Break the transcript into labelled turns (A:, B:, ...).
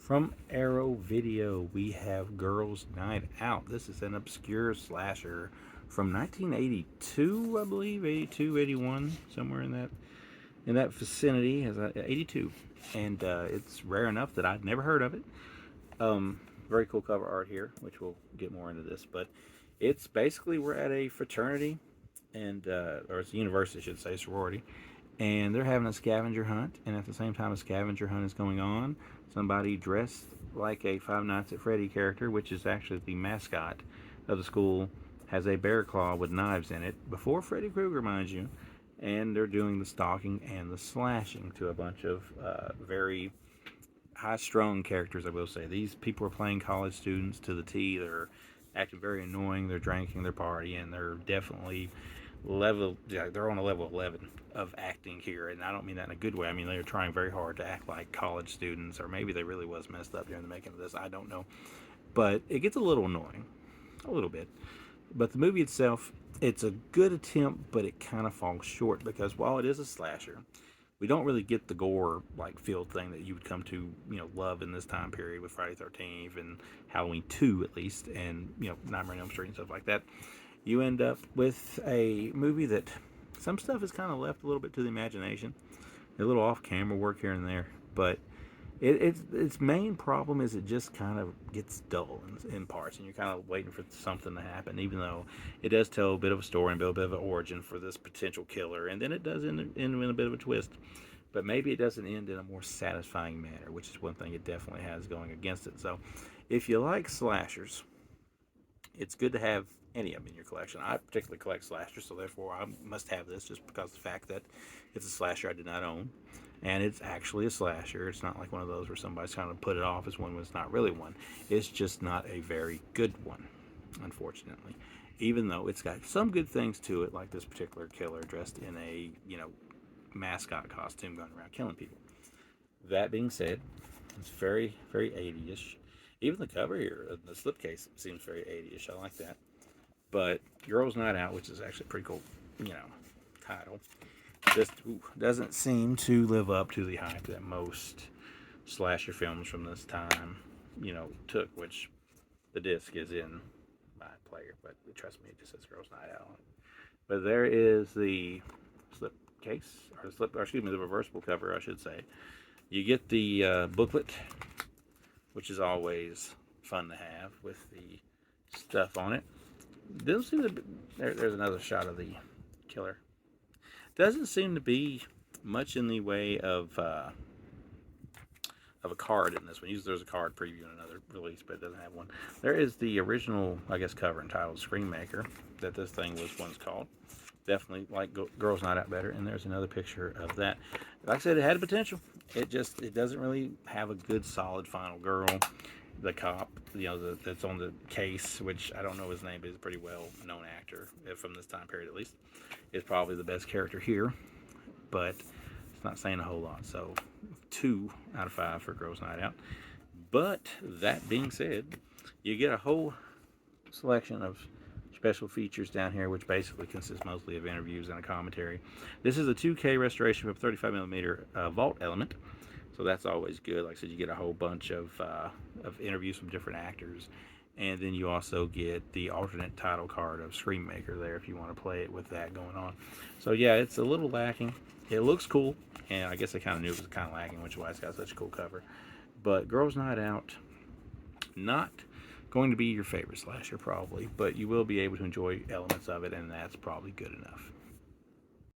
A: From Arrow Video, we have Girls Night Out. This is an obscure slasher from 1982, I believe, 82, 81, somewhere in that vicinity. As 82, and it's rare enough that I'd never heard of it. Very cool cover art here, which we'll get more into this, but it's basically we're at a fraternity and or it's a university, I should say, sorority, and they're having a scavenger hunt. And at the same time a scavenger hunt is going on, somebody dressed like a Five Nights at Freddy character, which is actually the mascot of the school, has a bear claw with knives in it, before Freddy Krueger, mind you. And they're doing the stalking and the slashing to a bunch of very high-strung characters, I will say. These people are playing college students to the T. They're acting very annoying. They're drinking, they're partying. They're definitely they're on a level 11 of acting here, and I don't mean that in a good way. I mean they're trying very hard to act like college students, or maybe they really was messed up during the making of this. I don't know, but it gets a little annoying, a little bit. But the movie itself, it's a good attempt, but it kind of falls short because while it is a slasher, we don't really get the gore like filled thing that you would come to love in this time period with Friday 13th and Halloween 2 at least, and Nightmare on Elm Street and stuff like that. You end up with a movie that some stuff is kind of left a little bit to the imagination, a little off camera work here and there, but its main problem is it just kind of gets dull in parts, and you're kind of waiting for something to happen, even though it does tell a bit of a story and build a bit of an origin for this potential killer, and then it does end in a bit of a twist. But maybe it doesn't end in a more satisfying manner, which is one thing it definitely has going against it. So if you like slashers, it's good to have any of them in your collection. I particularly collect slashers, so therefore I must have this just because of the fact that it's a slasher I did not own. And it's actually a slasher. It's not like one of those where somebody's trying to put it off as one when it's not really one. It's just not a very good one, unfortunately. Even though it's got some good things to it, like this particular killer dressed in a, mascot costume going around killing people. That being said, it's very, very 80ish. Even the cover here, the slipcase, seems very 80ish. I like that. But Girls Night Out, which is actually a pretty cool, title, just doesn't seem to live up to the hype that most slasher films from this time, took, which the disc is in my player, but trust me, it just says Girls Night Out. But there is the slip case, the reversible cover, I should say. You get the booklet, which is always fun to have with the stuff on it. Doesn't seem to be, there's another shot of the killer. Doesn't seem to be much in the way of a card in this one. Usually there's a card preview in another release, but it doesn't have one. There is the original, I guess, cover entitled Scaremaker that this thing was once called. Definitely like Girls Night Out better, and there's another picture of that. Like I said, it had a potential. It doesn't really have a good solid final girl. The cop, that's on the case, which I don't know his name, but he's a pretty well-known actor from this time period at least, is probably the best character here, but it's not saying a whole lot. So 2 out of 5 for Girls Night Out. But that being said, you get a whole selection of special features down here, which basically consists mostly of interviews and a commentary. This is a 2K restoration of 35mm vault element, so that's always good. Like I said, you get a whole bunch of interviews from different actors, and then you also get the alternate title card of Scaremaker there if you want to play it with that going on. So yeah, it's a little lacking. It looks cool, and I guess I kind of knew it was kind of lacking, which is why it's got such a cool cover. But Girls Night Out, not going to be your favorite slasher probably, but you will be able to enjoy elements of it, and that's probably good enough.